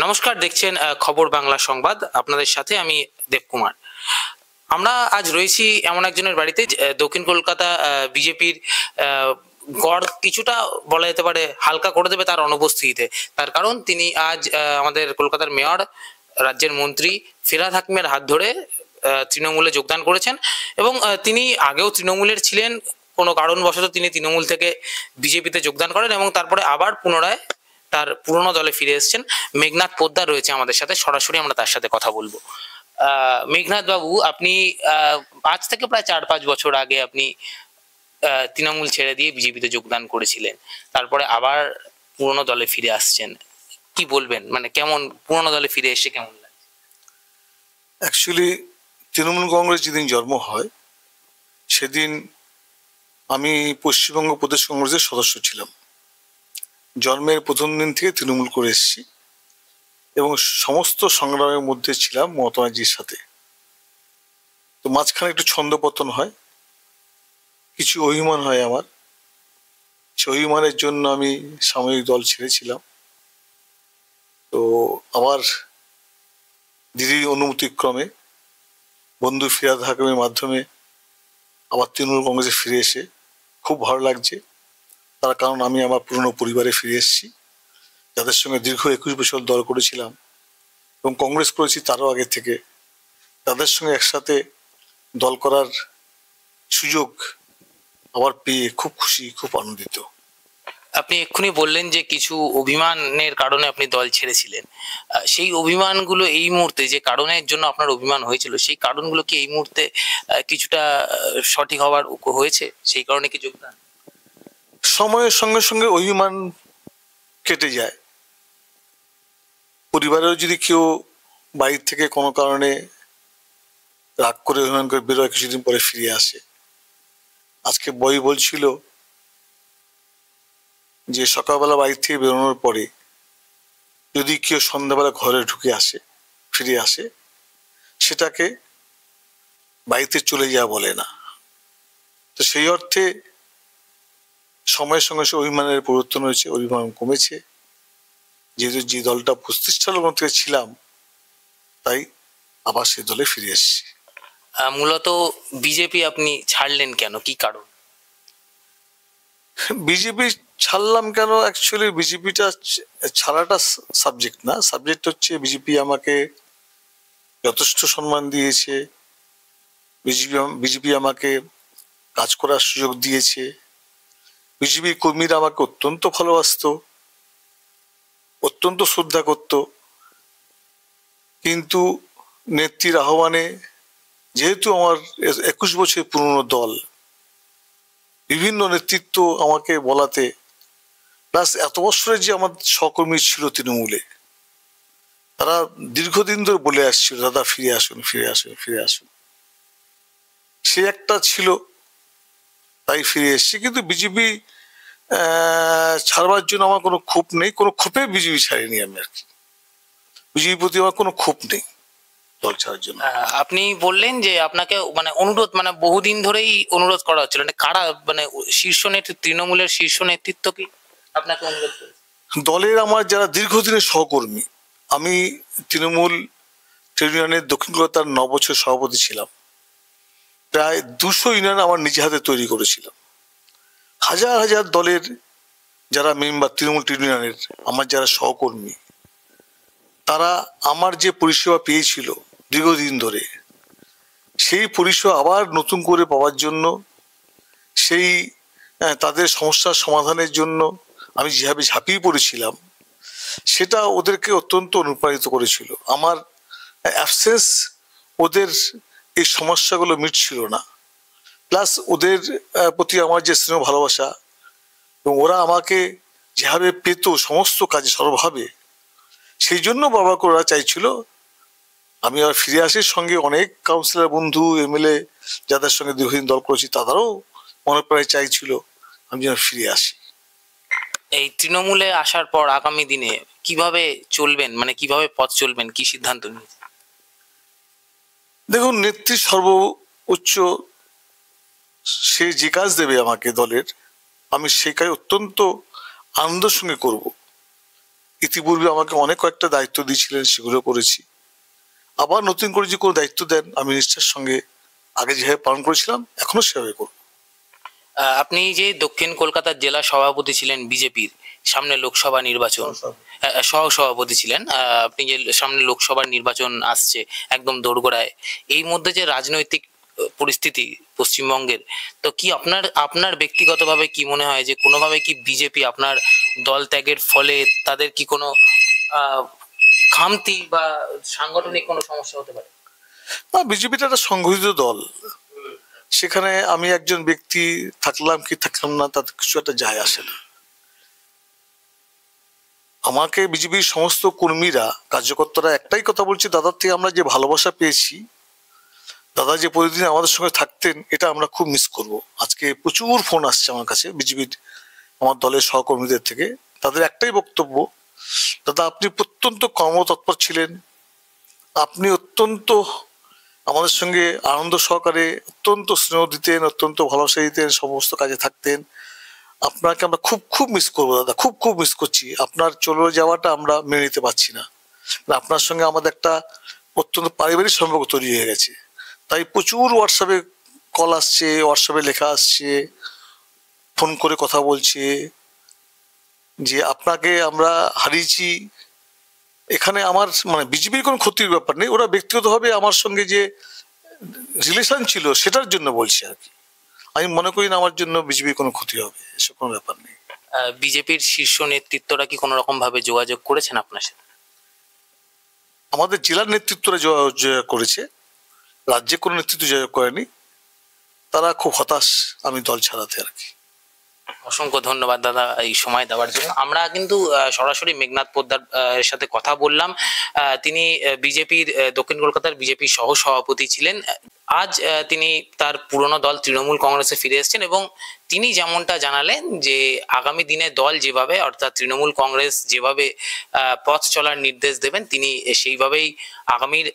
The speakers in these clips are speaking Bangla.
নমস্কার, দেখছেন খবর বাংলা সংবাদ। আপনাদের সাথে আমি দেবকুমার। আমরা আজ রয়েছি এমন একজনের বাড়িতে, দক্ষিণ কলকাতা বিজেপির গড় কিছুটা বলা যেতে পারে হালকা করে দেবে তার অনুপস্থিতিতে। তার কারণ তিনি আজ আমাদের কলকাতার মেয়র, রাজ্যের মন্ত্রী ফিরহাদ হাকিমের হাত ধরে তৃণমূলে যোগদান করেছেন। এবং তিনি আগেও তৃণমূলের ছিলেন, কোনো কারণবশত তিনি তৃণমূল থেকে বিজেপিতে যোগদান করেন এবং তারপরে আবার পুনরায় তার পুরনো দলে ফিরে এসেছেন। মেঘনাথ পোদ্দার রয়েছে আমাদের সাথে, সরাসরি আমরা তার সাথে কথা বলবো। মেঘনাথ বাবু, আপনি আজ থেকে প্রায় 4-5 বছর আগে আপনি তৃণমূল ছেড়ে দিয়ে বিজেপিতে যোগদান করেছিলেন, তারপরে আবার পুরনো দলে ফিরে আসছেন। কি বলবেন, মানে কেমন পুরনো দলে ফিরে এসে কেমন লাগে? অ্যাকচুয়ালি তৃণমূল কংগ্রেস যেদিন জন্ম হয় সেদিন আমি পশ্চিমবঙ্গ প্রদেশ কংগ্রেসের সদস্য ছিলাম। জন্মের প্রথম দিন থেকে তৃণমূল করে এসেছি এবং সমস্ত সংগ্রামের মধ্যে ছিলাম মমতা ব্যানার্জির সাথে। তো মাঝখানে একটু ছন্দপতন হয়, কিছু অভিমান হয় আমার। সেই অভিমানের জন্য আমি সাময়িক দল ছেড়েছিলাম। তো আবার দিদির অনুমতিক্রমে বন্ধু ফিরহাদ হাকিমের মাধ্যমে আবার তৃণমূল কংগ্রেসে ফিরে এসে খুব ভালো লাগছে। তার কারণ আমি আমার পুরনো পরিবারে ফিরে এসেছি, যাদের সঙ্গে দীর্ঘ 21 বছর দল করেছিলাম এবং কংগ্রেস করেছি তারও আগে থেকে। তাদের সঙ্গে একসাথে দল করার সুযোগ আবার পেয়ে খুব খুশি, খুব আনন্দিত। আপনি এক্ষুনি বললেন যে কিছু অভিমানের কারণে আপনি দল ছেড়েছিলেন। সেই অভিমানগুলো এই মুহূর্তে, যে কারণের জন্য আপনার অভিমান হয়েছিল, সেই কারণগুলো কি এই মুহূর্তে কিছুটা সঠিক হওয়ার হয়েছে? সেই কারণে কি যোগদান? সময়ের সঙ্গে সঙ্গে অভিমান কেটে যায়। পরিবারেও যদি কেউ বাইরে থেকে কোনো কারণে রাগ করে অভিমান করে বেরোয়, কিছুদিন পরে ফিরে আসে। আজকে বই বলছিল যে সকালবেলা বাড়ি থেকে বেরোনোর পরে যদি কেউ সন্ধ্যাবেলা ঘরে ঢুকে আসে, ফিরে আসে, সেটাকে বাড়িতে চলে যাওয়া বলে না। তো সেই অর্থে সময়ের সঙ্গে সঙ্গে অভিমানের পরিবর্তন হয়েছে, অভিমান কমেছে। যেহেতু যে দলটা প্রতিষ্ঠার লগ্ন থেকে ছিলাম, তাই আবার সেই দলে ফিরে এসেছি। মূলত বিজেপি আপনি ছাড়লেন কেন, কি কারণ? বিজেপি ছাড়লাম কেন, অ্যাকচুয়ালি বিজেপিটা ছাড়াটা সাবজেক্ট না। সাবজেক্ট হচ্ছে বিজেপি আমাকে যথেষ্ট সম্মান দিয়েছে, বিজেপি আমাকে কাজ করার সুযোগ দিয়েছে, বিজেপি কর্মীরা আমাকে অত্যন্ত ভালোবাসতো, অত্যন্ত শ্রদ্ধা করত। কিন্তু নেত্রীর আহ্বানে, যেহেতু আমার 21 বছর পুরনো দল, বিভিন্ন নেতৃত্ব আমাকে বলাতে, প্লাস এত বছরের যে আমার সহকর্মী ছিল তৃণমূলে, তারা দীর্ঘদিন ধরে বলে আসছিল দাদা ফিরে আসুন, ফিরে আসুন, ফিরে আসুন। সে একটা ছিল, তাই ফিরে এসেছি। কিন্তু বিজেপি ছাড়বার জন্য আমার কোনো ক্ষোভ নেই, কোনো ক্ষোভে বিজেপি ছাড়িনি আমি আর কি। বিজেপির প্রতি আমার কোনো ক্ষোভ নেই দল ছাড়ার জন্য। আপনি বললেন যে আপনাকে মানে অনুরোধ, মানে বহুদিন ধরেই অনুরোধ করা হচ্ছিল, মানে কারা, মানে শীর্ষ নেতৃত্ব, তৃণমূলের শীর্ষ নেতৃত্ব কি আপনাকে অনুরোধ করেছে? দলের আমার যারা দীর্ঘদিনের সহকর্মী, আমি তৃণমূল ট্রেড ইউনিয়নের দক্ষিণ কলকাতার 9 বছর সভাপতি ছিলাম। প্রায় 200 ইউনিয়ন আমার নিজে হাতে তৈরি করেছিলাম। হাজার হাজার দলের যারা মেম্বার তৃণমূল ট্রেড ইউনিয়নের, আমার যারা সহকর্মী, তারা আমার যে পরিষেবা পেয়েছিল দীর্ঘদিন ধরে, সেই পরিষেবা আবার নতুন করে পাওয়ার জন্য, সেই তাদের সমস্যার সমাধানের জন্য আমি যেভাবে ঝাঁপিয়ে পড়েছিলাম, সেটা ওদেরকে অত্যন্ত অনুপ্রাণিত করেছিল। আমার অ্যাবসেন্স ওদের এই সমস্যাগুলো মিটছিল না। প্লাস ওদের প্রতি আমার যে স্নেহ ভালোবাসা, এবং ওরা আমাকে যেভাবে পেত সমস্ত কাজে সর্বভাবে, সেই জন্য বাবা করে ওরা চাইছিল আমি আবার ফিরে আসি। সঙ্গে অনেক কাউন্সিলর বন্ধু, এমএলএ যাদের সঙ্গে দীর্ঘদিন দল করেছি, তাদেরও মনে প্রায় চাইছিল আমি যেন ফিরে আসি। এই তৃণমূলে আসার পর আগামী দিনে কিভাবে চলবেন, মানে কিভাবে পথ চলবেন, কি সিদ্ধান্ত নিয়েছেন? দেখুন, নেত্রী সর্বোচ্চ, সে যে কাজ দেবে আমাকে দলের, আমি সেই কাজ অত্যন্ত আনন্দের সঙ্গে করব। ইতিপূর্বে আমাকে অনেক কয়েকটা দায়িত্ব দিয়েছিলেন, সেগুলো করেছি। আবার নতুন করে যে কোনো দায়িত্ব দেন আমি নিষ্ঠার সঙ্গে আগে যেভাবে পালন করেছিলাম এখনো সেভাবে করব। আপনি যে দক্ষিণ কলকাতার জেলা সভাপতি ছিলেন বিজেপির, সামনে লোকসভা নির্বাচন সহ সভাপতি ছিলেন, আপনি যে সামনে লোকসভার নির্বাচন আসছে একদম দোরগোড়ায়, এই মধ্যে যে রাজনৈতিক পরিস্থিতি পশ্চিমবঙ্গের, তো কি আপনার আপনার ব্যক্তিগতভাবে কি মনে হয় যে কোনোভাবে কি বিজেপি আপনার দল ত্যাগের ফলে তাদের কি কোনো খামতি বা সাংগঠনিক কোনো সমস্যা হতে পারে? না, বিজেপিটা একটা সংগঠিত দল, সেখানে আমি একজন ব্যক্তি থাকলাম কি থাকলাম না তাতে কিছু একটা যায় আসে না। আমাকে বিজেপির সমস্ত কর্মীরা, কার্যকর্তারা একটাই কথা বলছে, দাদার থেকে আমরা যে ভালোবাসা পেয়েছি, দাদা যে প্রতিদিন আমাদের সঙ্গে থাকতেন, এটা আমরা খুব মিস করব। আজকে প্রচুর ফোন আসছে আমার কাছে বিজেপির আমার দলের সহকর্মীদের থেকে, তাদের একটাই বক্তব্য, দাদা আপনি অত্যন্ত কর্মতৎপর ছিলেন, আপনি অত্যন্ত আমাদের সঙ্গে আনন্দ সহকারে অত্যন্ত স্নেহ দিতেন, অত্যন্ত ভালোবাসা দিতেন, সমস্ত কাজে থাকতেন, আপনাকে আমরা খুব খুব মিস করবো দাদা, খুব খুব মিস করছি, আপনার চলে যাওয়াটা আমরা মেনে নিতে পারছি না। আপনার সঙ্গে আমাদের একটা অত্যন্ত পারিবারিক সম্পর্ক তৈরি হয়ে গেছে। তাই প্রচুর হোয়াটসঅ্যাপে কল আসছে, হোয়াটসঅ্যাপে লেখা আসছে, ফোন করে কথা বলছে যে আপনাকে আমরা হারিয়েছি। এখানে আমার মানে বিজেপির কোনো ক্ষতির ব্যাপার নেই, ওরা ব্যক্তিগতভাবে আমার সঙ্গে যে রিলেশন ছিল সেটার জন্য বলছে আর কি। আমি মনে করি না আমার জন্য বিজেপির কোনো ক্ষতি হবে, এসব কোনো ব্যাপার নেই। বিজেপির শীর্ষ নেতৃত্বরা কি কোনো রকম ভাবে যোগাযোগ করেছেন আপনার সাথে? আমাদের জেলার নেতৃত্বরা যোগাযোগ করেছে, রাজ্যে কোনো নেতৃত্ব যোগাযোগ করেনি, তারা খুব হতাশ আমি দল ছাড়াতে আর কি। অসংখ্য ধন্যবাদ দাদা এই সময় দেওয়ার জন্য। আমরা কিন্তু সরাসরি মেঘনাদ পোদ্দার এর সাথে কথা বললাম। তিনি বিজেপির দক্ষিণ কলকাতার বিজেপি সহ সভাপতি ছিলেন। আজ তিনি তার পুরনো দল তৃণমূল কংগ্রেসে ফিরে এসেছেন এবং তিনি যেমনটা জানালেন যে আগামী দিনে দল যেভাবে, অর্থাৎ তৃণমূল কংগ্রেস যেভাবে পথ চলার নির্দেশ দেবেন তিনি সেইভাবেই আগামীর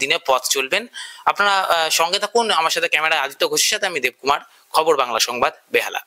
দিনে পথ চলবেন। আপনারা সঙ্গে থাকুন আমার সাথে, ক্যামেরায় আদিত্য ঘোষের সাথে আমি দেবকুমার, খবর বাংলা সংবাদ, বেহালা।